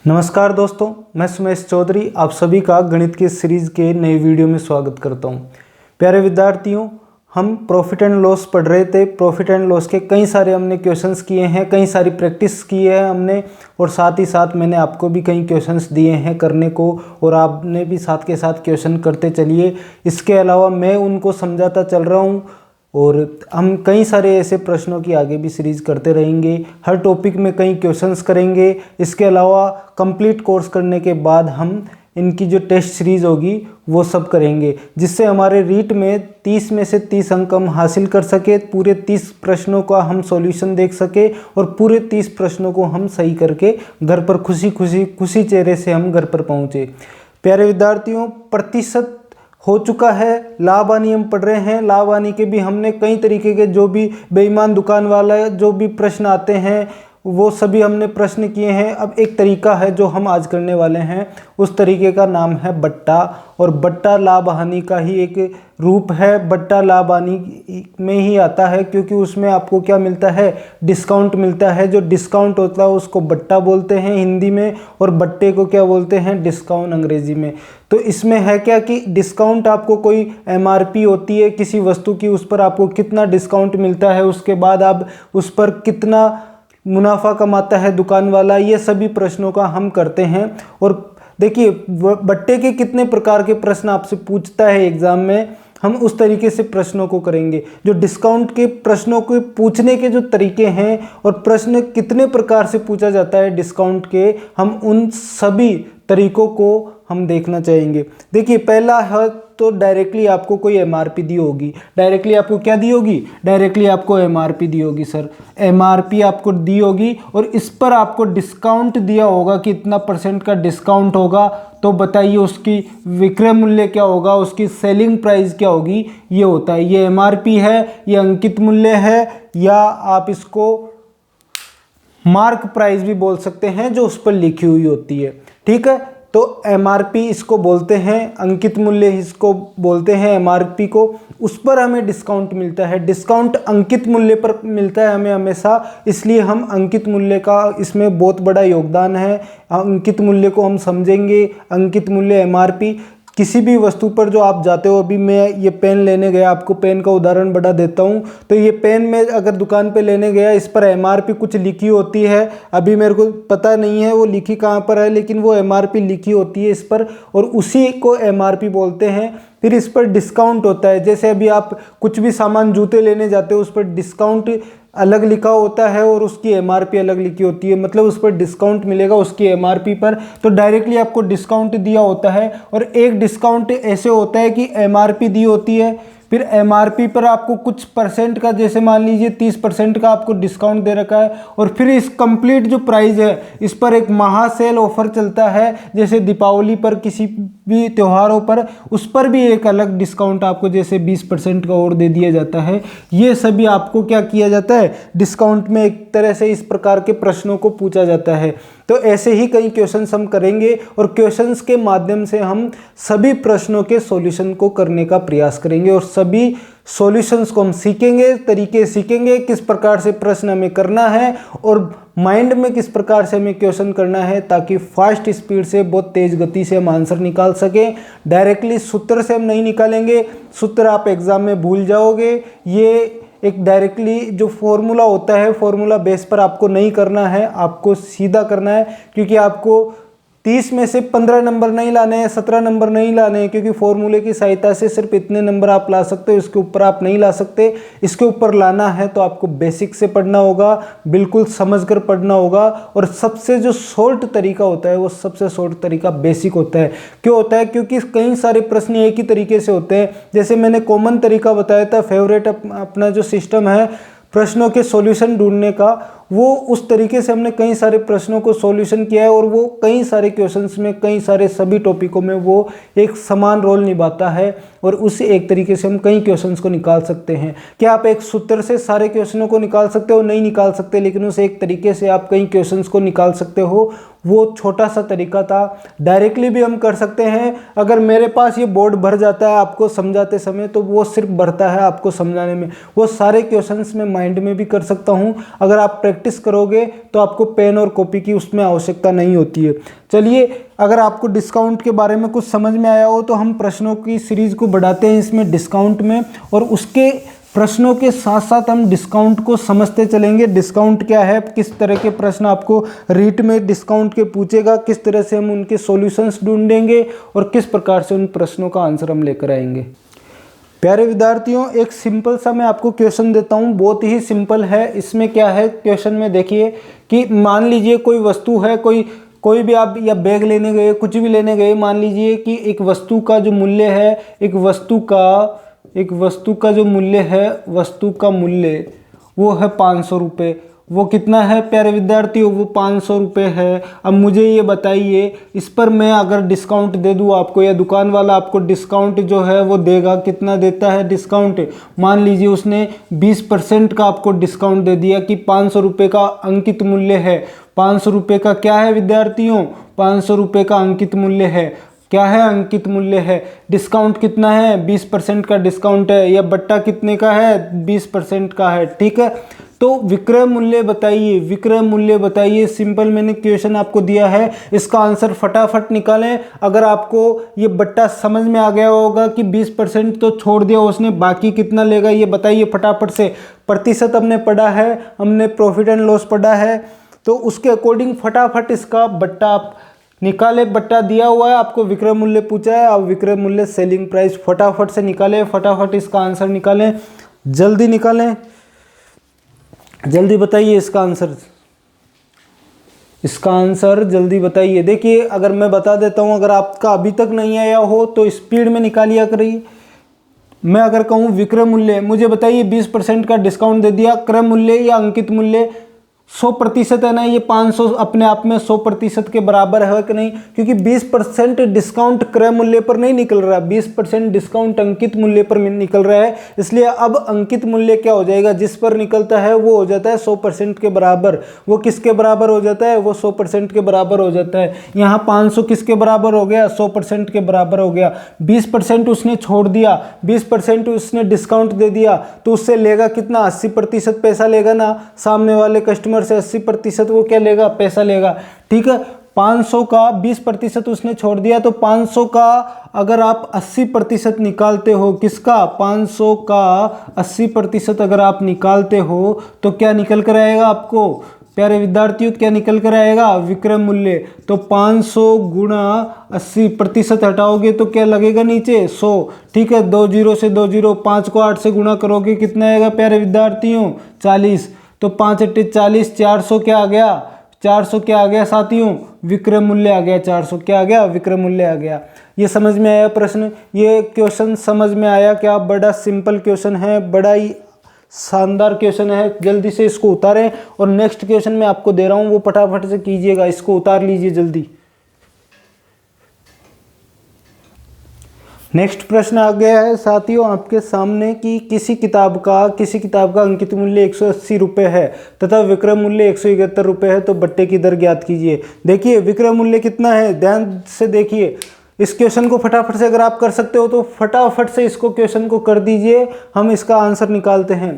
नमस्कार दोस्तों, मैं सुमेश चौधरी आप सभी का गणित के सीरीज़ के नए वीडियो में स्वागत करता हूं। प्यारे विद्यार्थियों, हम प्रॉफिट एंड लॉस पढ़ रहे थे। प्रॉफिट एंड लॉस के कई सारे हमने क्वेश्चंस किए हैं, कई सारी प्रैक्टिस की है हमने, और साथ ही साथ मैंने आपको भी कई क्वेश्चंस दिए हैं करने को, और आपने भी साथ के साथ क्वेश्चन करते चलिए। इसके अलावा मैं उनको समझाता चल रहा हूँ, और हम कई सारे ऐसे प्रश्नों की आगे भी सीरीज करते रहेंगे। हर टॉपिक में कई क्वेश्चंस करेंगे। इसके अलावा कंप्लीट कोर्स करने के बाद हम इनकी जो टेस्ट सीरीज होगी वो सब करेंगे, जिससे हमारे रीट में 30 में से 30 अंक हम हासिल कर सके, पूरे 30 प्रश्नों का हम सॉल्यूशन देख सके, और पूरे 30 प्रश्नों को हम सही करके घर पर खुशी चेहरे से हम घर पर पहुँचे। प्यारे विद्यार्थियों, प्रतिशत हो चुका है, लाभ हानि हम पढ़ रहे हैं। लाभ हानि के भी हमने कई तरीके के, जो भी बेईमान दुकान वाला जो भी प्रश्न आते हैं वो सभी हमने प्रश्न किए हैं। अब एक तरीका है जो हम आज करने वाले हैं, उस तरीके का नाम है बट्टा, और बट्टा लाभ हानि का ही एक रूप है। बट्टा लाभ हानि में ही आता है, क्योंकि उसमें आपको क्या मिलता है, डिस्काउंट मिलता है। जो डिस्काउंट होता है उसको बट्टा बोलते हैं हिंदी में, और बट्टे को क्या बोलते हैं, डिस्काउंट अंग्रेजी में। तो इसमें है क्या कि डिस्काउंट आपको कोई एमआरपी होती है किसी वस्तु की, उस पर आपको कितना डिस्काउंट मिलता है, उसके बाद आप उस पर कितना मुनाफा कमाता है दुकान वाला, ये सभी प्रश्नों का हम करते हैं। और देखिए, बट्टे के कितने प्रकार के प्रश्न आपसे पूछता है एग्जाम में, हम उस तरीके से प्रश्नों को करेंगे। जो डिस्काउंट के प्रश्नों को पूछने के जो तरीके हैं, और प्रश्न कितने प्रकार से पूछा जाता है डिस्काउंट के, हम उन सभी तरीकों को हम देखना चाहेंगे। देखिए, पहला है तो डायरेक्टली आपको कोई एमआरपी दी होगी। डायरेक्टली आपको क्या दी होगी, डायरेक्टली आपको एमआरपी दी होगी। सर, एमआरपी आपको दी होगी, और इस पर आपको डिस्काउंट दिया होगा कि इतना % का डिस्काउंट होगा। तो बताइए उसकी विक्रय मूल्य क्या होगा, उसकी सेलिंग प्राइस क्या होगी। ये होता है, ये एमआरपी है, ये अंकित मूल्य है, या आप इसको मार्क प्राइस भी बोल सकते हैं, जो उस पर लिखी हुई होती है। ठीक है, तो एमआरपी इसको बोलते हैं, अंकित मूल्य इसको बोलते हैं एमआरपी को। उस पर हमें डिस्काउंट मिलता है। डिस्काउंट अंकित मूल्य पर मिलता है हमें हमेशा, इसलिए हम अंकित मूल्य का इसमें बहुत बड़ा योगदान है। अंकित मूल्य को हम समझेंगे। अंकित मूल्य एमआरपी किसी भी वस्तु पर जो आप जाते हो, अभी मैं ये पेन लेने गया, आपको पेन का उदाहरण बड़ा देता हूँ। तो ये पेन मैं अगर दुकान पे लेने गया, इस पर एमआरपी कुछ लिखी होती है, अभी मेरे को पता नहीं है वो लिखी कहाँ पर है, लेकिन वो एमआरपी लिखी होती है इस पर, और उसी को एमआरपी बोलते हैं। फिर इस पर डिस्काउंट होता है। जैसे अभी आप कुछ भी सामान, जूते लेने जाते हो, उस पर डिस्काउंट अलग लिखा होता है और उसकी एमआरपी अलग लिखी होती है, मतलब उस पर डिस्काउंट मिलेगा उसकी एमआरपी पर। तो डायरेक्टली आपको डिस्काउंट दिया होता है, और एक डिस्काउंट ऐसे होता है कि एमआरपी दी होती है, फिर एमआरपी पर आपको कुछ % का, जैसे मान लीजिए 30% का आपको डिस्काउंट दे रखा है, और फिर इस कंप्लीट जो प्राइस है इस पर एक महा सेल ऑफर चलता है, जैसे दीपावली पर, किसी भी त्योहारों पर, उस पर भी एक अलग डिस्काउंट आपको जैसे 20% का और दे दिया जाता है। ये सभी आपको क्या किया जाता है, डिस्काउंट में एक तरह से इस प्रकार के प्रश्नों को पूछा जाता है। तो ऐसे ही कई क्वेश्चंस हम करेंगे, और क्वेश्चंस के माध्यम से हम सभी प्रश्नों के सॉल्यूशन को करने का प्रयास करेंगे, और सभी सॉल्यूशंस को हम सीखेंगे, तरीके सीखेंगे, किस प्रकार से प्रश्न हमें करना है, और माइंड में किस प्रकार से हमें क्वेश्चन करना है, ताकि फास्ट स्पीड से, बहुत तेज गति से हम आंसर निकाल सकें। डायरेक्टली सूत्र से हम नहीं निकालेंगे, सूत्र आप एग्जाम में भूल जाओगे। ये एक डायरेक्टली जो फॉर्मूला होता है, फॉर्मूला बेस पर आपको नहीं करना है, आपको सीधा करना है, क्योंकि आपको 30 में से 15 नंबर नहीं लाने हैं, 17 नंबर नहीं लाने हैं, क्योंकि फॉर्मूले की सहायता से सिर्फ इतने नंबर आप ला सकते हो, इसके ऊपर आप नहीं ला सकते। इसके ऊपर लाना है तो आपको बेसिक से पढ़ना होगा, बिल्कुल समझकर पढ़ना होगा, और सबसे जो शॉर्ट तरीका होता है, वो सबसे शॉर्ट तरीका बेसिक होता है। क्यों होता है, क्योंकि कई सारे प्रश्न एक ही तरीके से होते हैं। जैसे मैंने कॉमन तरीका बताया था, फेवरेट अपना जो सिस्टम है प्रश्नों के सॉल्यूशन ढूंढने का, वो उस तरीके से हमने कई सारे प्रश्नों को सॉल्यूशन किया है, और वो कई सारे क्वेश्चंस में, कई सारे सभी टॉपिकों में वो एक समान रोल निभाता है, और उसी एक तरीके से हम कई क्वेश्चंस को निकाल सकते हैं। क्या आप एक सूत्र से सारे क्वेश्चनों को निकाल सकते हो? नहीं निकाल सकते, लेकिन उस एक तरीके से आप कई क्वेश्चंस को निकाल सकते हो। वो छोटा सा तरीका था। डायरेक्टली भी हम कर सकते हैं। अगर मेरे पास ये बोर्ड भर जाता है आपको समझाते समय, तो वो सिर्फ भरता है आपको समझाने में, वो सारे क्वेश्चंस मैं माइंड में भी कर सकता हूँ। अगर आप प्रैक्टिस करोगे तो आपको पेन और कॉपी की उसमें आवश्यकता नहीं होती है। चलिए, अगर आपको डिस्काउंट के बारे में कुछ समझ में आया हो तो हम प्रश्नों की सीरीज को बढ़ाते हैं इसमें डिस्काउंट में, और उसके प्रश्नों के साथ साथ हम डिस्काउंट को समझते चलेंगे। डिस्काउंट क्या है, किस तरह के प्रश्न आपको रीट में डिस्काउंट के पूछेगा, किस तरह से हम उनके सॉल्यूशंस ढूंढेंगे और किस प्रकार से उन प्रश्नों का आंसर हम लेकर आएंगे। प्यारे विद्यार्थियों, एक सिंपल सा मैं आपको क्वेश्चन देता हूँ, बहुत ही सिंपल है। इसमें क्या है, क्वेश्चन में देखिए कि मान लीजिए कोई वस्तु है, कोई भी आप या बैग लेने गए, कुछ भी लेने गए, मान लीजिए कि एक वस्तु का जो मूल्य है, एक वस्तु का जो मूल्य है, वस्तु का मूल्य वो है 500 रुपये। वो कितना है प्यारे विद्यार्थियों, वो 500 रुपये है। अब मुझे ये बताइए, इस पर मैं अगर डिस्काउंट दे दूँ आपको, या दुकान वाला आपको डिस्काउंट जो है वो देगा, कितना देता है डिस्काउंट, मान लीजिए उसने 20% का आपको डिस्काउंट दे दिया कि 500 रुपये का अंकित मूल्य है। 500 रुपये का क्या है विद्यार्थियों, 500 रुपये का अंकित मूल्य है। क्या है, अंकित मूल्य है। डिस्काउंट कितना है, 20% का डिस्काउंट है, या बट्टा कितने का है, 20% का है। ठीक है, तो विक्रय मूल्य बताइए, विक्रय मूल्य बताइए। सिंपल मैंने क्वेश्चन आपको दिया है, इसका आंसर फटाफट निकालें। अगर आपको ये बट्टा समझ में आ गया होगा कि 20% तो छोड़ दिया उसने, बाकी कितना लेगा ये बताइए फटाफट से। प्रतिशत हमने पढ़ा है, हमने प्रॉफिट एंड लॉस पढ़ा है, तो उसके अकॉर्डिंग फटाफट इसका बट्टा आप निकाले। बट्टा दिया हुआ है आपको, विक्रय मूल्य पूछा है, अब विक्रय मूल्य सेलिंग प्राइस फटाफट से निकालें, फटाफट इसका आंसर निकालें, जल्दी निकालें, जल्दी बताइए इसका आंसर, इसका आंसर जल्दी बताइए। देखिए, अगर मैं बता देता हूं, अगर आपका अभी तक नहीं आया हो तो स्पीड में निकालिया करिए। मैं अगर कहूं विक्रय मूल्य, मुझे बताइए 20% का डिस्काउंट दे दिया, क्रय मूल्य या अंकित मूल्य 100% है ना, ये 500 अपने आप में 100% के बराबर है कि नहीं, क्योंकि 20% डिस्काउंट क्रय मूल्य पर नहीं निकल रहा, 20% डिस्काउंट अंकित मूल्य पर निकल रहा है। इसलिए अब अंकित मूल्य क्या हो जाएगा, जिस पर निकलता है वो हो जाता है 100% के बराबर। वो किसके बराबर हो जाता है, वो 100% के बराबर हो जाता है। यहाँ 500 किसके बराबर हो गया, 100% के बराबर हो गया। 20% उसने छोड़ दिया, 20% उसने डिस्काउंट दे दिया, तो उससे लेगा कितना, 80% पैसा लेगा ना, सामने वाले कस्टमर से 80% वो क्या लेगा, पैसा लेगा। ठीक है, 500 का 20% उसने छोड़ दिया, तो 500 का अगर आप 80% निकालते हो, किसका, 500 का 80% अगर आप निकालते हो तो क्या निकल कर आएगा आपको प्यारे विद्यार्थियों, क्या निकल कर आएगा, विक्रय मूल्य। तो 500 गुणा 80% हटाओगे तो क्या लगेगा नीचे, 100। ठीक है, 2 जीरो से 2 जीरो, 5 को 8 से गुणा करोगे कितना आएगा प्यारे विद्यार्थियों, 40। तो 5 8 40, 400 क्या आ गया, 400 क्या आ गया साथियों, विक्रय मूल्य आ गया। 400 क्या आ गया, विक्रय मूल्य आ गया। ये समझ में आया प्रश्न, ये क्वेश्चन समझ में आया क्या, बड़ा सिंपल क्वेश्चन है, बड़ा ही शानदार क्वेश्चन है। जल्दी से इसको उतारें, और नेक्स्ट क्वेश्चन मैं आपको दे रहा हूँ वो फटाफट से कीजिएगा, इसको उतार लीजिए जल्दी। नेक्स्ट प्रश्न आ गया है साथियों आपके सामने कि किसी किताब का अंकित मूल्य 180 रुपये है तथा विक्रय मूल्य 171 रुपये है, तो बट्टे की दर ज्ञात कीजिए। देखिए विक्रय मूल्य कितना है, ध्यान से देखिए इस क्वेश्चन को फटाफट से, अगर आप कर सकते हो तो फटाफट से इसको क्वेश्चन को कर दीजिए, हम इसका आंसर निकालते हैं।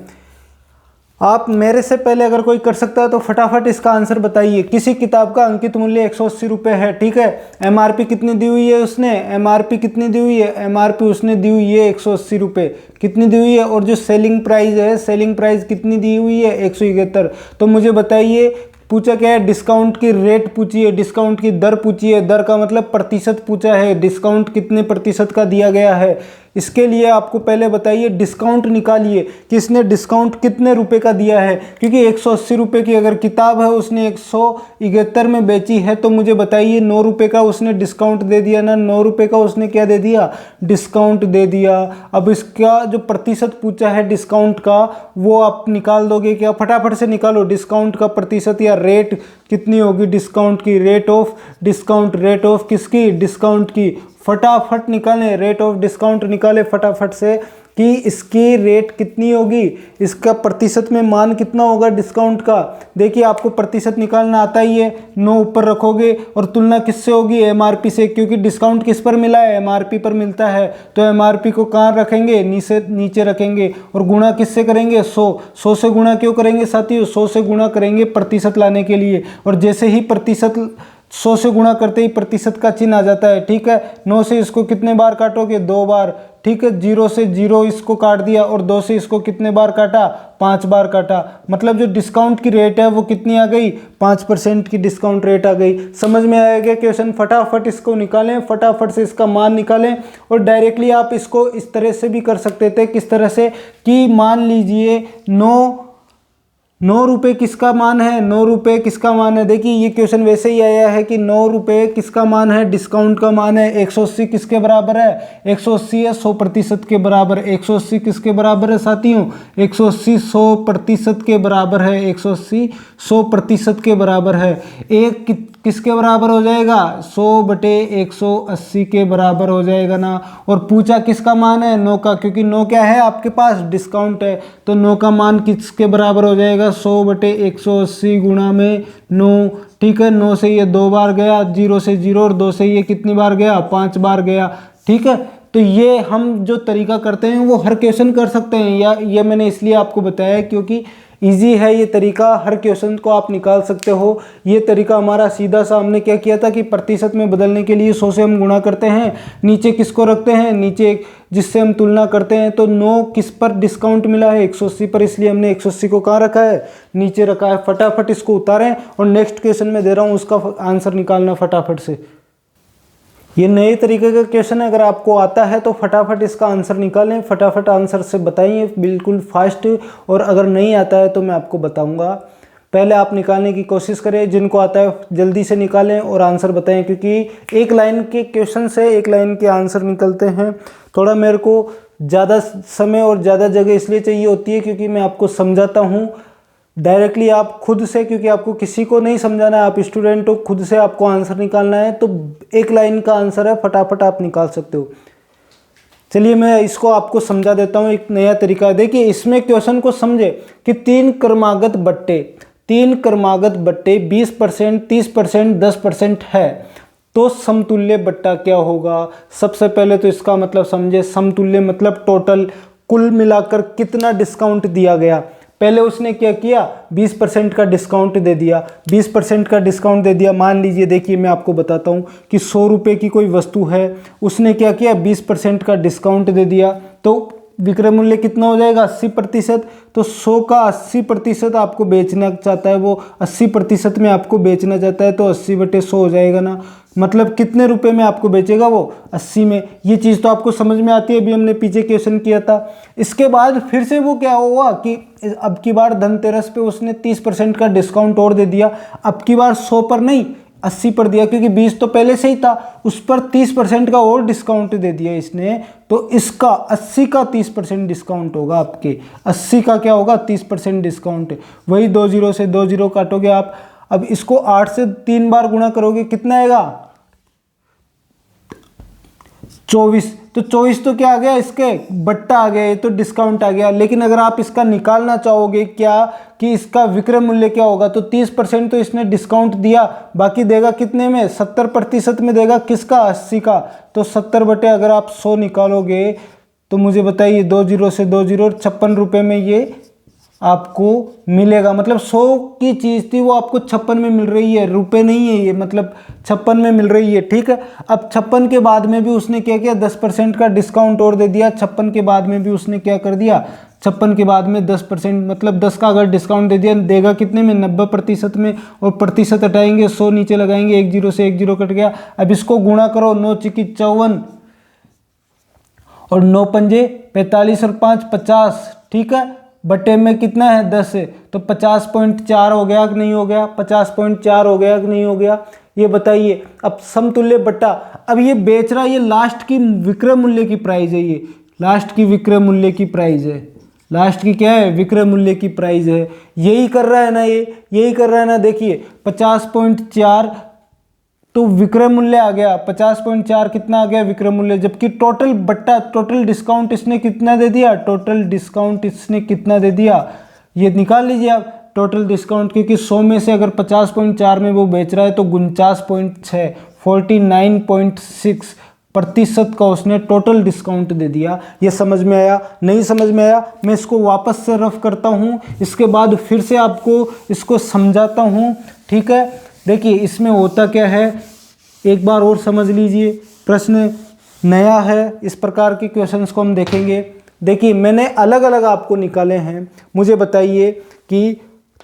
आप मेरे से पहले अगर कोई कर सकता है तो फटाफट इसका आंसर बताइए। किसी किताब का अंकित मूल्य 180 रुपये है, ठीक है। एमआरपी कितनी दी हुई है उसने, एमआरपी कितनी दी हुई है, एमआरपी उसने दी हुई है 180 रुपये, कितनी दी हुई है, और जो सेलिंग प्राइस है, सेलिंग प्राइस कितनी दी हुई है 171। तो मुझे बताइए पूछा क्या है, डिस्काउंट की रेट पूछी है, डिस्काउंट की दर पूछी है, दर का मतलब प्रतिशत पूछा है, डिस्काउंट कितने प्रतिशत का दिया गया है। इसके लिए आपको पहले बताइए डिस्काउंट निकालिए कि इसने डिस्काउंट कितने रुपए का दिया है, क्योंकि 180 रुपये की अगर किताब है उसने 171 में बेची है, तो मुझे बताइए 9 रुपये का उसने डिस्काउंट दे दिया ना, 9 रुपये का उसने क्या दे दिया, डिस्काउंट दे दिया। अब इसका जो प्रतिशत पूछा है डिस्काउंट का वो आप निकाल दोगे क्या, फटाफट से निकालो। डिस्काउंट का प्रतिशत या रेट कितनी होगी, डिस्काउंट की, rate of discount, rate of किसकी, डिस्काउंट की, फटाफट निकालें, रेट ऑफ डिस्काउंट निकालें फटाफट से। कि इसकी रेट कितनी होगी, इसका प्रतिशत में मान कितना होगा डिस्काउंट का। देखिए आपको प्रतिशत निकालना आता ही है, 9 ऊपर रखोगे और तुलना किससे होगी, एमआरपी से, क्योंकि डिस्काउंट किस पर मिला है, एमआरपी पर मिलता है। तो एमआरपी को कहाँ रखेंगे, नीचे रखेंगे और गुणा किससे करेंगे, 100 से गुणा क्यों करेंगे साथियों, 100 से गुणा करेंगे प्रतिशत लाने के लिए। और जैसे ही प्रतिशत 100 से गुणा करते ही प्रतिशत का चिन्ह आ जाता है, ठीक है। 9 से इसको कितने बार काटोगे, 2 बार, ठीक है। 0 से 0 इसको काट दिया और 2 से इसको कितने बार काटा, 5 बार काटा। मतलब जो डिस्काउंट की रेट है वो कितनी आ गई, 5% की डिस्काउंट रेट आ गई। समझ में आएगा क्वेश्चन, फटाफट इसको निकालें, फटाफट से इसका मान निकालें। और डायरेक्टली आप इसको इस तरह से भी कर सकते थे, किस तरह से कि मान लीजिए 9 रुपये किसका मान है, 9 रुपये किसका मान है। देखिए ये क्वेश्चन वैसे ही आया है कि 9 रुपये किसका मान है, डिस्काउंट का मान है। 180 किसके बराबर है, 180 है 100% के बराबर। 180 किसके बराबर है साथियों, 180 100% के बराबर है। 180 100% के बराबर है। एक किसके बराबर हो जाएगा, 100/180 के बराबर हो जाएगा ना। और पूछा किसका मान है, 9 का, क्योंकि 9 क्या है आपके पास, डिस्काउंट है। तो 9 का मान किसके बराबर हो जाएगा, 100/180 गुणा में 9, ठीक है। 9 से ये 2 बार गया, 0 से 0, और 2 से ये कितनी बार गया, 5 बार गया, ठीक है। तो ये हम जो तरीका करते हैं वो हर क्वेश्चन कर सकते हैं, या ये मैंने इसलिए आपको बताया क्योंकि इजी है ये तरीका, हर क्वेश्चन को आप निकाल सकते हो। ये तरीका हमारा सीधा सा हमने क्या किया था कि प्रतिशत में बदलने के लिए 100 से हम गुणा करते हैं, नीचे किसको रखते हैं, नीचे जिससे हम तुलना करते हैं। तो 9 किस पर डिस्काउंट मिला है, 180 पर, इसलिए हमने 180 को कहाँ रखा है, नीचे रखा है। फटाफट इसको उतारें और नेक्स्ट क्वेश्चन में दे रहा हूँ उसका आंसर निकालना फटाफट से। ये नए तरीके का क्वेश्चन है, अगर आपको आता है तो फटाफट इसका आंसर निकालें, फटाफट आंसर से बताइए, बिल्कुल फास्ट। और अगर नहीं आता है तो मैं आपको बताऊंगा, पहले आप निकालने की कोशिश करें, जिनको आता है जल्दी से निकालें और आंसर बताएं, क्योंकि एक लाइन के क्वेश्चन से एक लाइन के आंसर निकलते हैं। थोड़ा मेरे को ज़्यादा समय और ज़्यादा जगह इसलिए चाहिए होती है क्योंकि मैं आपको समझाता हूँ डायरेक्टली, आप खुद से, क्योंकि आपको किसी को नहीं समझाना है, आप स्टूडेंट हो, खुद से आपको आंसर निकालना है। तो एक लाइन का आंसर है, फटाफट आप निकाल सकते हो। चलिए मैं इसको आपको समझा देता हूँ, एक नया तरीका है। देखिए इसमें क्वेश्चन को समझे कि 3 क्रमागत बट्टे 20%, 30%, 10% है, तो समतुल्य बट्टा क्या होगा। सबसे पहले तो इसका मतलब समझे, समतुल्य मतलब टोटल, कुल मिलाकर कितना डिस्काउंट दिया गया। पहले उसने क्या किया, 20% का डिस्काउंट दे दिया, 20% का डिस्काउंट दे दिया। मान लीजिए, देखिए मैं आपको बताता हूँ कि 100 रुपये की कोई वस्तु है, उसने क्या किया, 20% का डिस्काउंट दे दिया, तो विक्रय मूल्य कितना हो जाएगा, 80%। तो 100 का 80% आपको बेचना चाहता है, वो 80% में आपको बेचना चाहता है, तो 80/100 हो जाएगा ना। मतलब कितने रुपए में आपको बेचेगा वो, 80 में। ये चीज़ तो आपको समझ में आती है, अभी हमने पीछे क्वेश्चन किया था। इसके बाद फिर से वो क्या हुआ कि अब की बार धनतेरस पे उसने 30% का डिस्काउंट और दे दिया। अब की बार 100 पर नहीं, 80 पर दिया, क्योंकि 20 तो पहले से ही था, उस पर 30% का और डिस्काउंट दे दिया इसने। तो इसका 80 का 30% डिस्काउंट होगा आपके, 80 का क्या होगा, 30% डिस्काउंट। वही 2 0 से 2 0 काटोगे आप। अब इसको 8 से 3 बार गुणा करोगे, कितना आएगा, 24। तो 24 तो क्या आ गया, इसके बट्टा आ गया, ये तो डिस्काउंट आ गया। लेकिन अगर आप इसका निकालना चाहोगे क्या कि इसका विक्रय मूल्य क्या होगा, तो 30% तो इसने डिस्काउंट दिया, बाकी देगा कितने में, 70% में देगा, किसका, 80 का। तो 70 अगर आप 100 निकालोगे तो मुझे बताइए, 2 0 से 2 0, 56 रुपये में ये आपको मिलेगा। मतलब 100 की चीज़ थी, वो आपको 56 में मिल रही है, रुपए नहीं है ये, मतलब 56 में मिल रही है, ठीक है। अब 56 के बाद में भी उसने क्या किया, 10% का डिस्काउंट और दे दिया। 56 के बाद में भी उसने क्या कर दिया, 56 के बाद में 10%, मतलब 10 का अगर डिस्काउंट दे दिया, देगा कितने में, 90% में। और प्रतिशत हटाएंगे, 100 नीचे लगाएंगे, 1 0 से 1 0 कट गया। अब इसको गुणा करो, 9 चिकी 54 और 9 पंजे 45 और 5 50, ठीक है। बटे में कितना है, 10 है, तो 50.4 हो गया कि नहीं हो गया, 50.4 हो गया कि नहीं हो गया, ये बताइए। अब समतुल्य बट्टा, अब ये बेच रहा है, ये लास्ट की विक्रय मूल्य की प्राइस है, ये लास्ट की विक्रय मूल्य की प्राइस है, लास्ट की क्या है, विक्रय मूल्य की प्राइस है। यही कर रहा है ना, ये यही कर रहा है ना। देखिए 50.4 तो विक्रय मूल्य आ गया 50.4, कितना आ गया विक्रय मूल्य, जबकि टोटल बट्टा टोटल डिस्काउंट इसने कितना दे दिया, टोटल डिस्काउंट इसने कितना दे दिया, ये निकाल लीजिए आप टोटल डिस्काउंट, क्योंकि 100 में से अगर 50.4 में वो बेच रहा है तो 49.6 49.6% का उसने टोटल डिस्काउंट दे दिया। ये समझ में आया? नहीं समझ में आया? मैं इसको वापस से रफ करता हूँ, इसके बाद फिर से आपको इसको समझाता हूँ, ठीक है। देखिए इसमें होता क्या है, एक बार और समझ लीजिए, प्रश्न नया है, इस प्रकार के क्वेश्चंस को हम देखेंगे। देखिए मैंने अलग अलग आपको निकाले हैं। मुझे बताइए कि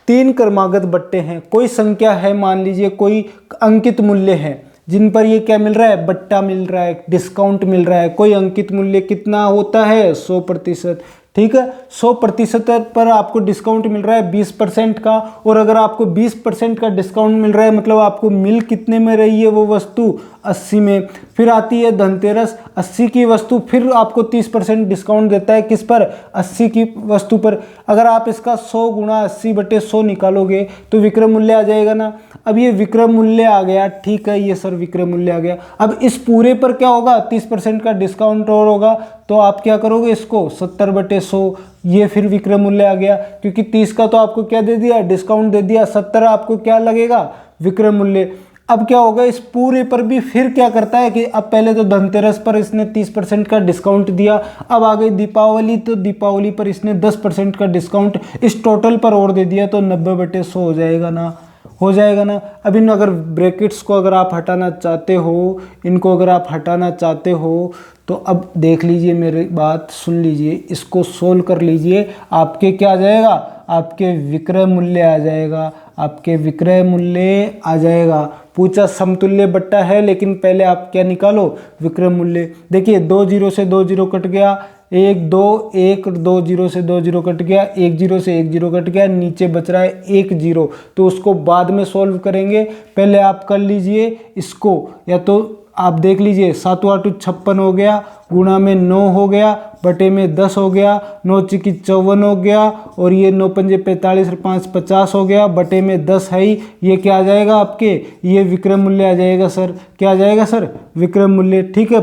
3 क्रमागत बट्टे हैं, कोई संख्या है, मान लीजिए कोई अंकित मूल्य है जिन पर ये क्या मिल रहा है, बट्टा मिल रहा है, डिस्काउंट मिल रहा है। कोई अंकित मूल्य कितना होता है, 100%, ठीक है। 100% पर आपको डिस्काउंट मिल रहा है 20% का, और अगर आपको 20% का डिस्काउंट मिल रहा है मतलब आपको मिल कितने में रही है वो वस्तु, 80 में। फिर आती है धनतेरस, 80 की वस्तु फिर आपको 30% डिस्काउंट देता है, किस पर, 80 की वस्तु पर। अगर आप इसका 100 गुणा 80/100 निकालोगे तो विक्रय मूल्य आ जाएगा ना। अब ये विक्रय मूल्य आ गया, ठीक है, ये सर विक्रय मूल्य आ गया। अब इस पूरे पर क्या होगा, 30% का डिस्काउंट और होगा, तो आप क्या करोगे, इसको 70/100, ये फिर विक्रय मूल्य आ गया, क्योंकि 30 का तो आपको क्या दे दिया, डिस्काउंट दे दिया, 70 आपको क्या लगेगा, विक्रय मूल्य। अब क्या होगा, इस पूरे पर भी फिर क्या करता है कि अब पहले तो धनतेरस पर इसने 30% का डिस्काउंट दिया, अब आ गई दीपावली, तो दीपावली पर इसने 10% का डिस्काउंट इस टोटल पर और दे दिया, तो 90/100 हो जाएगा ना, हो जाएगा ना। अब इन अगर ब्रैकेट्स को अगर आप हटाना चाहते हो, इनको अगर आप हटाना चाहते हो, तो अब देख लीजिए, मेरी बात सुन लीजिए, इसको सोल्व कर लीजिए, आपके क्या आ जाएगा, आपके विक्रय मूल्य आ जाएगा, आपके विक्रय मूल्य आ जाएगा। पूछा समतुल्य बट्टा है, लेकिन पहले आप क्या निकालो, विक्रय मूल्य। देखिए 2 0 से 2 0 कट गया, 1 2 1 2 0 से 2 0 कट गया, 1 0 से 1 0 कट गया, नीचे बच रहा है 1 0, तो उसको बाद में सॉल्व करेंगे। पहले आप कर लीजिए इसको, या तो आप देख लीजिए 7 8 56 हो गया, गुणा में 9 हो गया, बटे में 10 हो गया, 9 चिकी 54 हो गया, और ये 9 पंजे 45 और 5 50 हो गया, बटे में 10 है ही, ये क्या आ जाएगा आपके, ये विक्रय मूल्य आ जाएगा सर। क्या आ जाएगा सर, विक्रय मूल्य, ठीक है।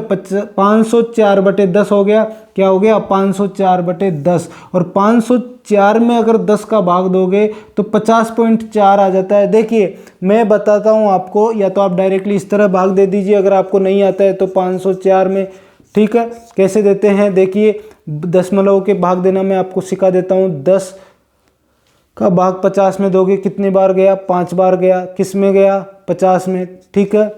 504/10 हो गया, क्या हो गया, 504/10, और 504 में अगर 10 का भाग दोगे तो 50.4 आ जाता है। देखिए मैं बताता हूँ आपको, या तो आप डायरेक्टली इस तरह भाग दे दीजिए, अगर आपको नहीं आता है तो 504 में, ठीक है, कैसे देते हैं, देखिए दशमलव के भाग देना मैं आपको सिखा देता हूँ। 10 का भाग 50 में दोगे, कितने बार गया, 5 बार गया, किस में गया, 50 में, ठीक है।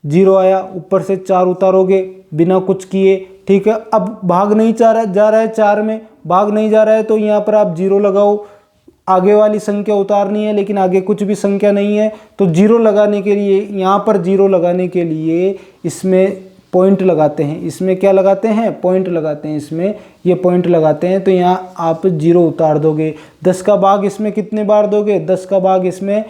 0 आया, ऊपर से 4 उतारोगे बिना कुछ किए, ठीक है। अब भाग नहीं जा रहा है 4 में, भाग नहीं जा रहा है, तो यहाँ पर आप 0 लगाओ, आगे वाली संख्या उतारनी है, लेकिन आगे कुछ भी संख्या नहीं है, तो 0 लगाने के लिए, यहाँ पर 0 लगाने के लिए इसमें पॉइंट लगाते हैं, इसमें क्या लगाते हैं, पॉइंट लगाते हैं, इसमें ये पॉइंट लगाते हैं, तो यहाँ आप 0 उतार दोगे। 10 का भाग इसमें कितने बार दोगे, 10 का भाग इसमें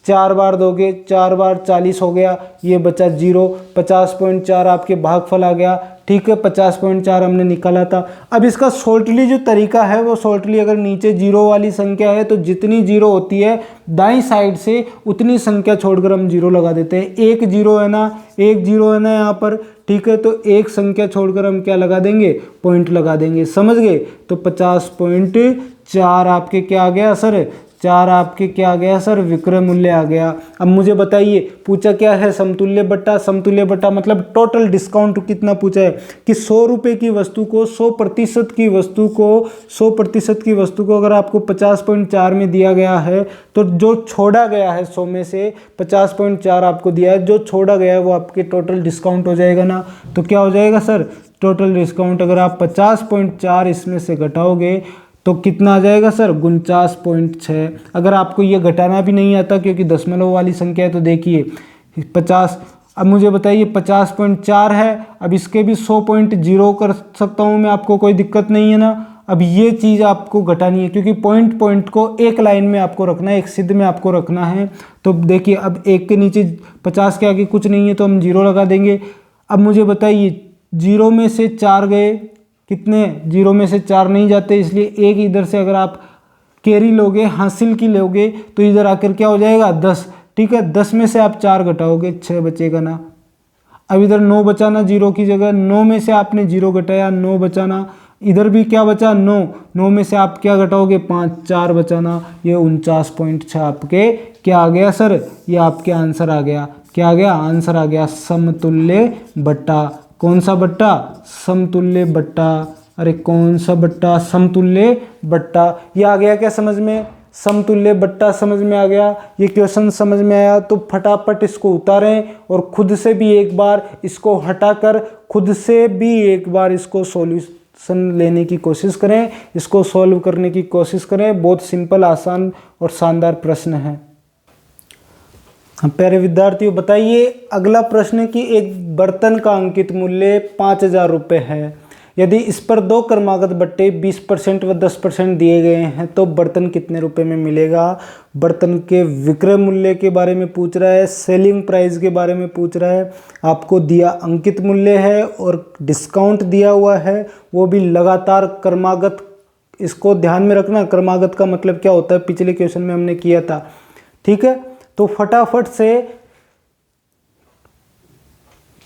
4 बार दोगे, 4 बार 40 हो गया, ये बचा 0, 50.4 आपके भागफल आ गया, ठीक है। 50.4 हमने निकाला था। अब इसका शॉर्टली जो तरीका है, वो शॉर्टली अगर नीचे 0 वाली संख्या है तो जितनी 0 होती है दाईं साइड से उतनी संख्या छोड़कर हम 0 लगा देते हैं। 1 0 है ना, 1 0 है ना यहाँ पर, ठीक है, तो एक संख्या छोड़कर हम क्या लगा देंगे, पॉइंट लगा देंगे, समझ गए। तो 50.4 आपके क्या आ गया सर, 4 आपके क्या आ गया सर, विक्रय मूल्य आ गया। अब मुझे बताइए, पूछा क्या है, समतुल्य बट्टा। समतुल्य बट्टा मतलब टोटल डिस्काउंट कितना पूछा है कि 100 रुपये की वस्तु को, 100% की वस्तु को, 100% की वस्तु को अगर आपको 50.4 में दिया गया है, तो जो छोड़ा गया है 100 में से 50.4 आपको दिया है, जो छोड़ा गया है वो आपके टोटल डिस्काउंट हो जाएगा ना। तो क्या हो जाएगा सर, टोटल डिस्काउंट अगर आप 50.4 इसमें से घटाओगे तो कितना आ जाएगा सर, 49.6। अगर आपको ये घटाना भी नहीं आता क्योंकि दशमलव वाली संख्या है, तो देखिए 50, अब मुझे बताइए 50.4 है, अब इसके भी 100.0 कर सकता हूँ मैं, आपको कोई दिक्कत नहीं है ना। अब ये चीज़ आपको घटानी है, क्योंकि पॉइंट को एक लाइन में आपको रखना है, एक सिद्ध में आपको रखना है। तो देखिए अब 1 के नीचे 50 के आगे कुछ नहीं है, तो हम 0 लगा देंगे। अब मुझे बताइए 0 में से 4 गए, कितने, 0 में से 4 नहीं जाते, इसलिए एक इधर से अगर आप कैरी लोगे, हासिल की लोगे, तो इधर आकर क्या हो जाएगा, 10। ठीक है। 10 में से आप 4 घटाओगे 6 बचेगा ना। अब इधर 9 बचाना, 0 की जगह 9 में से आपने 0 घटाया, 9 बचाना। इधर भी क्या बचा 9, 9 में से आप क्या घटाओगे 5, 4 बचाना। ये 49.6 आपके क्या आ गया सर, ये आपके आंसर आ गया। क्या आ गया, आंसर आ गया समतुल्य बट्टा। कौन सा बट्टा, समतुल्य बट्टा। अरे कौन सा बट्टा, समतुल्य बट्टा। ये आ गया क्या समझ में, समतुल्य बट्टा समझ में आ गया। ये क्वेश्चन समझ में आया तो फटाफट इसको उतारें और खुद से भी एक बार इसको हटाकर खुद से भी एक बार इसको सॉल्यूशन लेने की कोशिश करें, इसको सॉल्व करने की कोशिश करें। बहुत सिंपल, आसान और शानदार प्रश्न है। प्यारे विद्यार्थियों बताइए, अगला प्रश्न कि एक बर्तन का अंकित मूल्य 5000 रुपये है। यदि इस पर 2 क्रमागत बट्टे 20% व 10% दिए गए हैं तो बर्तन कितने रुपए में मिलेगा। बर्तन के विक्रय मूल्य के बारे में पूछ रहा है, सेलिंग प्राइस के बारे में पूछ रहा है। आपको दिया अंकित मूल्य है और डिस्काउंट दिया हुआ है, वो भी लगातार क्रमागत। इसको ध्यान में रखना, क्रमागत का मतलब क्या होता है, पिछले क्वेश्चन में हमने किया था। ठीक है, तो फटाफट से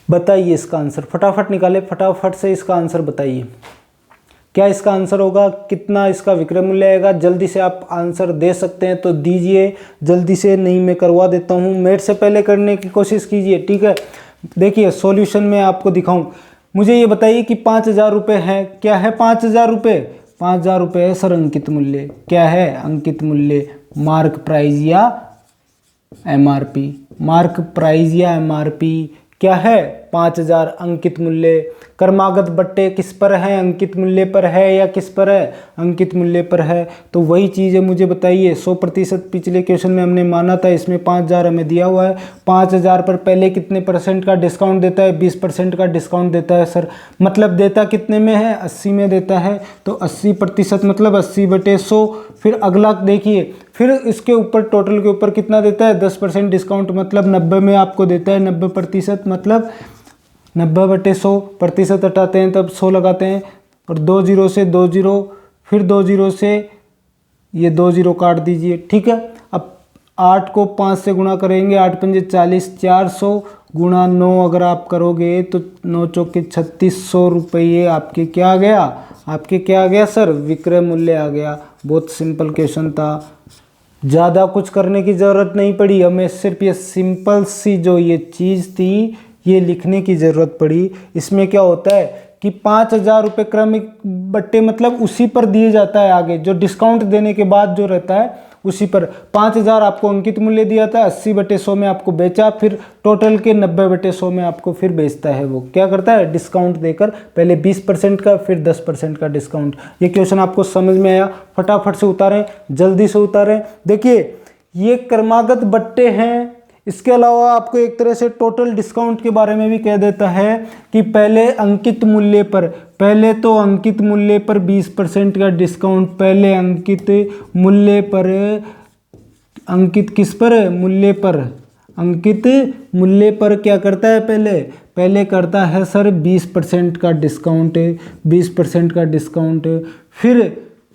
बताइए इसका आंसर, फटाफट निकाले, फटाफट से इसका आंसर बताइए। क्या इसका आंसर होगा, कितना इसका विक्रय मूल्य आएगा। जल्दी से आप आंसर दे सकते हैं तो दीजिए, जल्दी से, नहीं मैं करवा देता हूँ। मेरे से पहले करने की कोशिश कीजिए, ठीक है। देखिए सॉल्यूशन में आपको दिखाऊं। मुझे ये बताइए कि 5000 रुपये है, क्या है 5000 रुपये, 5000 रुपये है सर अंकित मूल्य। क्या है अंकित मूल्य, मार्क प्राइस या MRP, मार्क प्राइस या MRP क्या है 5000 अंकित मूल्य। क्रमागत बट्टे किस पर है, अंकित मूल्य पर है या किस पर है, अंकित मूल्य पर है। तो वही चीज़ है, मुझे बताइए। 100% पिछले क्वेश्चन में हमने माना था, इसमें 5000 हमें दिया हुआ है। 5000 पर पहले कितने % का डिस्काउंट देता है, 20% का डिस्काउंट देता है सर। मतलब देता कितने में है, 80 में देता है। तो 80% मतलब 80/100। फिर अगला देखिए, फिर इसके ऊपर टोटल के ऊपर कितना देता है, 10% डिस्काउंट, मतलब 90 में आपको देता है। 90% मतलब 90/100, प्रतिशत हटाते हैं तब 100 लगाते हैं। और 2 0 से 2 0, फिर 2 0 से ये 2 0 काट दीजिए, ठीक है। अब 8 को 5 से गुणा करेंगे, 8 पंजे 40, 400 गुणा 9 अगर आप करोगे तो 9 चौके 3600 रुपये आपके क्या आ गया, आपके क्या आ गया सर, विक्रय मूल्य आ गया। बहुत सिंपल क्वेश्चन था, ज़्यादा कुछ करने की ज़रूरत नहीं पड़ी हमें, सिर्फ ये सिंपल सी जो ये चीज़ थी ये लिखने की ज़रूरत पड़ी। इसमें क्या होता है कि 5000 रुपये क्रमिक बट्टे मतलब उसी पर दिए जाता है, आगे जो डिस्काउंट देने के बाद जो रहता है उसी पर। 5000 आपको अंकित मूल्य दिया था, 80/100 में आपको बेचा, फिर टोटल के 90/100 में आपको फिर बेचता है। वो क्या करता है, डिस्काउंट देकर, पहले 20% का फिर 10% का डिस्काउंट। ये क्वेश्चन आपको समझ में आया, फटाफट से उतारें, जल्दी से उतारें। देखिए ये क्रमागत बट्टे हैं, इसके अलावा आपको एक तरह से टोटल डिस्काउंट के बारे में भी कह देता है कि पहले अंकित मूल्य पर, पहले तो अंकित मूल्य पर 20% का डिस्काउंट, पहले अंकित मूल्य पर, अंकित किस पर, मूल्य पर, अंकित मूल्य पर क्या करता है, पहले करता है सर 20% का डिस्काउंट, 20% का डिस्काउंट।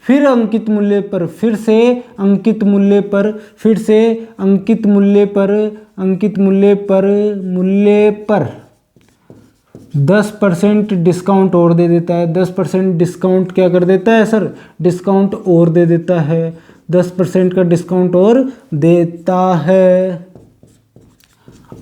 फिर अंकित मूल्य पर, फिर से अंकित मूल्य पर, फिर से अंकित मूल्य पर, अंकित मूल्य पर 10% डिस्काउंट और दे देता है। 10% डिस्काउंट क्या कर देता है सर, डिस्काउंट और दे देता है, 10% का डिस्काउंट और देता है।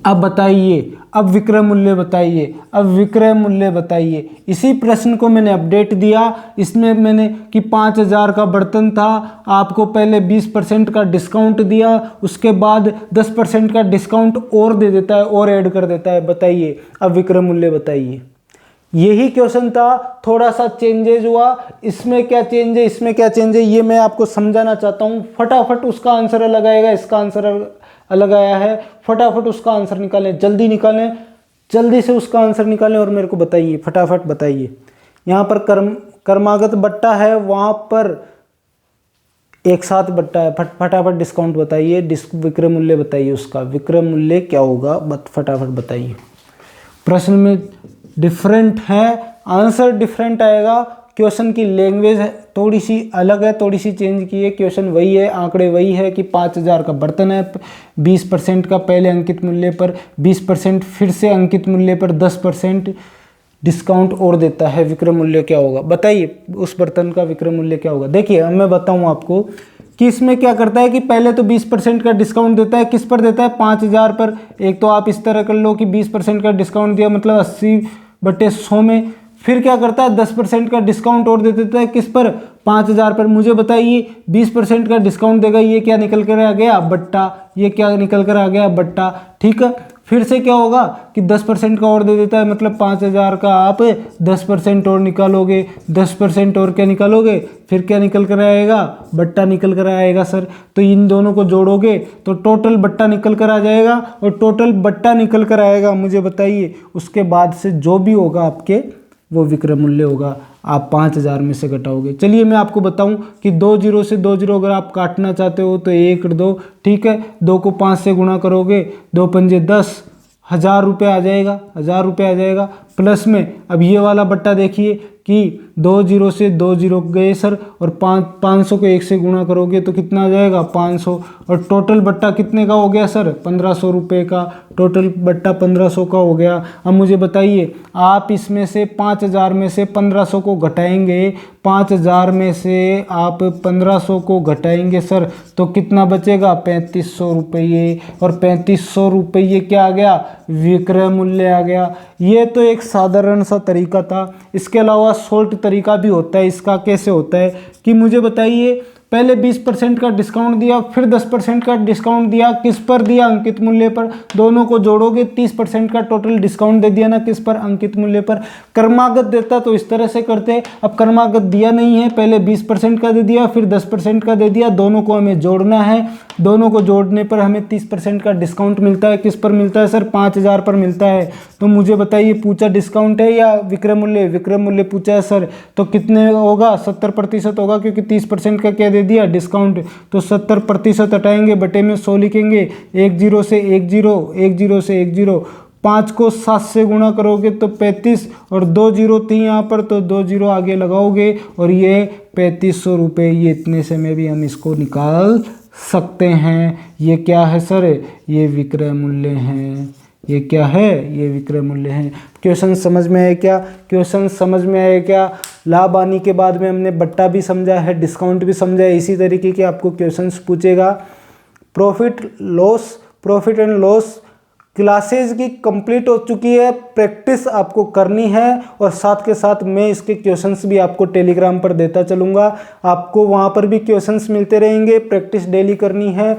अब बताइए, अब विक्रय मूल्य बताइए, अब विक्रय मूल्य बताइए। इसी प्रश्न को मैंने अपडेट दिया, इसमें मैंने कि 5000 का बर्तन था, आपको पहले 20% का डिस्काउंट दिया, उसके बाद 10% का डिस्काउंट और दे देता है, और ऐड कर देता है। बताइए अब विक्रय मूल्य बताइए। यही क्वेश्चन था, थोड़ा सा चेंजेज हुआ। इसमें क्या चेंज है, इसमें क्या चेंज है, ये मैं आपको समझाना चाहता हूँ। फटाफट उसका आंसर अलग आएगा, इसका आंसर अलग आया है। फटाफट उसका आंसर निकालें, जल्दी निकालें, जल्दी से उसका आंसर निकालें और मेरे को बताइए, फटाफट बताइए। यहाँ पर क्रमागत बट्टा है, वहाँ पर एक साथ बट्टा है। फटाफट डिस्काउंट बताइए, विक्रय मूल्य बताइए, उसका विक्रय मूल्य क्या होगा, फटाफट बताइए। प्रश्न में डिफरेंट है, आंसर डिफरेंट आएगा, क्वेश्चन की लैंग्वेज थोड़ी सी अलग है, थोड़ी सी चेंज की है। क्वेश्चन वही है, आंकड़े वही है कि 5000 का बर्तन है, 20% का पहले अंकित मूल्य पर, 20% फिर से अंकित मूल्य पर 10% डिस्काउंट और देता है। विक्रय मूल्य क्या होगा बताइए, उस बर्तन का विक्रय मूल्य क्या होगा। देखिए अब मैं बताऊं आपको कि इसमें क्या करता है कि पहले तो 20% का डिस्काउंट देता है। किस पर देता है? 5000 पर। एक तो आप इस तरह कर लो कि 20% का डिस्काउंट दिया मतलब 80/100 में। फिर क्या करता है? 10% का डिस्काउंट और दे देता है। किस पर? 5000 पर। मुझे बताइए 20% का डिस्काउंट देगा, ये क्या निकल कर आ गया? बट्टा। ये क्या निकल कर आ गया? बट्टा। ठीक है। फिर से क्या होगा कि 10% का और दे देता है, मतलब 5000 का आप 10% और निकालोगे, 10% और क्या निकालोगे, फिर क्या निकल कर आएगा? बट्टा निकल कर आएगा सर। तो इन दोनों को जोड़ोगे तो टोटल बट्टा निकल कर आ जाएगा, और टोटल बट्टा निकल कर आएगा। मुझे बताइए उसके बाद से जो भी होगा आपके वो विक्रय मूल्य होगा, आप 5000 में से घटाओगे। चलिए मैं आपको बताऊं कि 2 जीरो से 2 जीरो अगर आप काटना चाहते हो तो 1 2, ठीक है, 2 को 5 से गुणा करोगे, 2 पंजे 10, 1000 रुपये आ जाएगा, 1000 रुपये आ जाएगा। प्लस में अब ये वाला बट्टा देखिए कि 2 जीरो से 2 जीरो गए सर, और 500 को 1 से गुणा करोगे तो कितना आ जाएगा? 500। और टोटल बट्टा कितने का हो गया सर? 1500 रुपये का। टोटल बट्टा 1500 का हो गया। अब मुझे बताइए आप इसमें से 5000 में से 1500 को घटाएंगे, 5000 में से आप 1500 को घटाएंगे सर, तो कितना बचेगा? 3500 रुपये। और 3500 रुपये क्या आ गया? विक्रय मूल्य आ गया। ये तो एक साधारण सा तरीका था। इसके अलावा शॉर्ट तरीका भी होता है। इसका कैसे होता है कि मुझे बताइए, पहले 20% का डिस्काउंट दिया, फिर 10% का डिस्काउंट दिया। किस पर दिया? अंकित मूल्य पर। दोनों को जोड़ोगे 30% का टोटल डिस्काउंट दे दिया ना, किस पर? अंकित मूल्य पर। क्रमागत देता तो इस तरह से करते, अब क्रमागत दिया नहीं है, पहले 20% का दे दिया, फिर 10% का दे दिया। दोनों को हमें जोड़ना है, दोनों को जोड़ने पर हमें 30% का डिस्काउंट मिलता है। किस पर मिलता है सर? 5000 पर मिलता है। तो मुझे बताइए पूछा डिस्काउंट है या विक्रय मूल्य? विक्रय मूल्य पूछा है सर, तो कितने होगा? 70% होगा, क्योंकि 30% का क्या दे दिया? डिस्काउंट। तो 70% हटाएंगे, बटे में 100 लिखेंगे। 1 जीरो से 1 जीरो, 1 जीरो से 1 जीरो, 5 को 7 से गुणा करोगे तो 35, और 2 जीरो थी यहाँ पर तो 2 जीरो आगे लगाओगे, और ये 3500 रुपये, ये इतने से में भी हम इसको निकाल सकते हैं। ये क्या है सर? ये विक्रय मूल्य हैं। ये क्या है? ये विक्रय मूल्य हैं। क्वेश्चन समझ में आए क्या? क्वेश्चन समझ में आए क्या? लाभ आने के बाद में हमने बट्टा भी समझा है, डिस्काउंट भी समझा है। इसी तरीके के आपको क्वेश्चंस पूछेगा। प्रॉफिट एंड लॉस क्लासेज की कंप्लीट हो चुकी है, प्रैक्टिस आपको करनी है, और साथ के साथ मैं इसके क्वेश्चंस भी आपको टेलीग्राम पर देता चलूँगा। आपको वहाँ पर भी क्वेश्चंस मिलते रहेंगे, प्रैक्टिस डेली करनी है।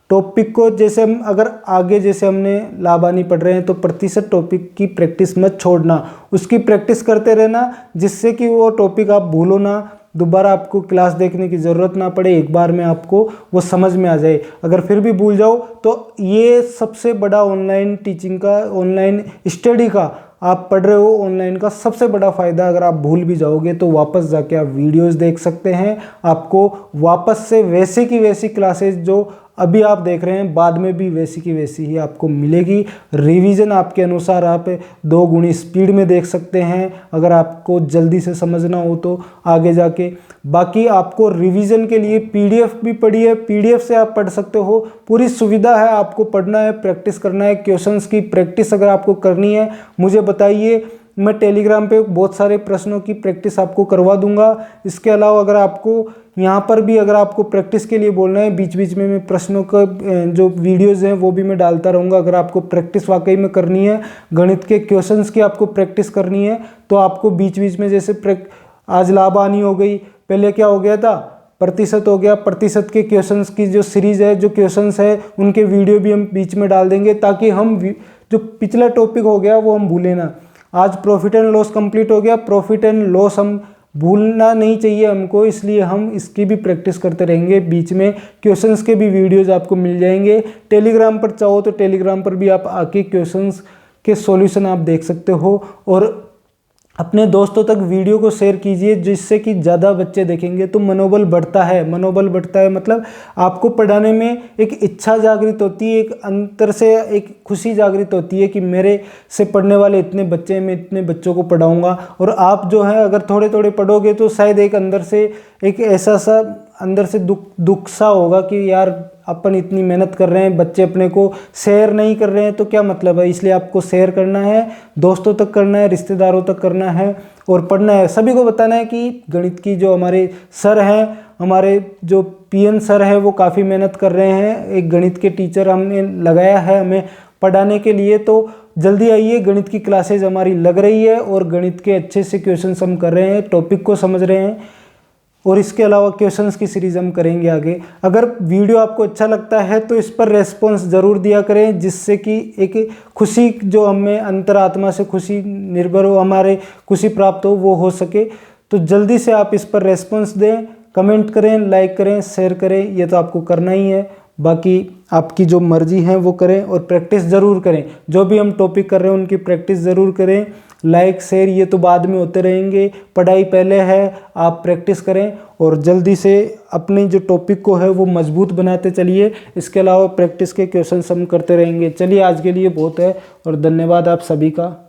टॉपिक को जैसे हम अगर आगे जैसे हमने लाभ हानि पढ़ रहे हैं तो प्रतिशत टॉपिक की प्रैक्टिस मत छोड़ना, उसकी प्रैक्टिस करते रहना, जिससे कि वो टॉपिक आप भूलो ना, दोबारा आपको क्लास देखने की ज़रूरत ना पड़े, एक बार में आपको वो समझ में आ जाए। अगर फिर भी भूल जाओ तो ये सबसे बड़ा ऑनलाइन टीचिंग का, ऑनलाइन स्टडी का आप पढ़ रहे हो, ऑनलाइन का सबसे बड़ा फ़ायदा, अगर आप भूल भी जाओगे तो वापस जाके आप वीडियोस देख सकते हैं। आपको वापस से वैसे की वैसी क्लासेस जो अभी आप देख रहे हैं बाद में भी वैसी की वैसी ही आपको मिलेगी। रिवीजन आपके अनुसार आप 2 गुनी स्पीड में देख सकते हैं अगर आपको जल्दी से समझना हो तो आगे जाके। बाकी आपको रिवीजन के लिए पीडीएफ भी पड़ी है, पीडीएफ से आप पढ़ सकते हो, पूरी सुविधा है। आपको पढ़ना है, प्रैक्टिस करना है, क्वेश्चंस की प्रैक्टिस अगर आपको करनी है मुझे बताइए, मैं टेलीग्राम पे बहुत सारे प्रश्नों की प्रैक्टिस आपको करवा दूंगा। इसके अलावा अगर आपको यहाँ पर भी अगर आपको प्रैक्टिस के लिए बोलना है, बीच बीच में मैं प्रश्नों का जो वीडियोस हैं वो भी मैं डालता रहूँगा। अगर आपको प्रैक्टिस वाकई में करनी है, गणित के क्वेश्चंस की आपको प्रैक्टिस करनी है, तो आपको बीच बीच में जैसे आज लाभ हानि हो गई, पहले क्या हो गया था, प्रतिशत हो गया, प्रतिशत के क्वेश्चंस की जो सीरीज़ है, जो क्वेश्चंस है उनके वीडियो भी हम बीच में डाल देंगे, ताकि हम जो पिछला टॉपिक हो गया वो हम भूलें ना। आज प्रॉफिट एंड लॉस कंप्लीट हो गया, प्रॉफिट एंड लॉस हम भूलना नहीं चाहिए हमको, इसलिए हम इसकी भी प्रैक्टिस करते रहेंगे। बीच में क्वेश्चंस के भी वीडियोज आपको मिल जाएंगे। टेलीग्राम पर चाहो तो टेलीग्राम पर भी आप आके क्वेश्चंस के सॉल्यूशन आप देख सकते हो। और अपने दोस्तों तक वीडियो को शेयर कीजिए, जिससे कि ज़्यादा बच्चे देखेंगे तो मनोबल बढ़ता है। मनोबल बढ़ता है मतलब आपको पढ़ाने में एक इच्छा जागृत होती है, एक अंतर से एक खुशी जागृत होती है कि मेरे से पढ़ने वाले इतने बच्चे हैं, मैं इतने बच्चों को पढ़ाऊंगा। और आप जो है अगर थोड़े थोड़े पढ़ोगे तो शायद एक अंदर से एक ऐसा सा अंदर से दुख सा होगा कि यार अपन इतनी मेहनत कर रहे हैं, बच्चे अपने को शेयर नहीं कर रहे हैं तो क्या मतलब है। इसलिए आपको शेयर करना है, दोस्तों तक करना है, रिश्तेदारों तक करना है और पढ़ना है। सभी को बताना है कि गणित की जो हमारे सर हैं, हमारे जो पीएन सर है वो काफ़ी मेहनत कर रहे हैं। एक गणित के टीचर हमने लगाया है हमें पढ़ाने के लिए, तो जल्दी आइए। गणित की क्लासेज हमारी लग रही है और गणित के अच्छे से क्वेश्चंस हम कर रहे हैं, टॉपिक को समझ रहे हैं और इसके अलावा क्वेश्चंस की सीरीज़ हम करेंगे आगे। अगर वीडियो आपको अच्छा लगता है तो इस पर रेस्पॉन्स ज़रूर दिया करें, जिससे कि एक खुशी जो हमें अंतरात्मा से खुशी निर्भर हो, हमारे खुशी प्राप्त हो, वो हो सके। तो जल्दी से आप इस पर रेस्पॉन्स दें, कमेंट करें, लाइक करें, शेयर करें, ये तो आपको करना ही है। बाकी आपकी जो मर्जी है वो करें और प्रैक्टिस ज़रूर करें। जो भी हम टॉपिक कर रहे हैं उनकी प्रैक्टिस ज़रूर करें। लाइक शेयर ये तो बाद में होते रहेंगे, पढ़ाई पहले है, आप प्रैक्टिस करें और जल्दी से अपनी जो टॉपिक को है वो मजबूत बनाते चलिए। इसके अलावा प्रैक्टिस के क्वेश्चन हम करते रहेंगे। चलिए आज के लिए बहुत है और धन्यवाद आप सभी का।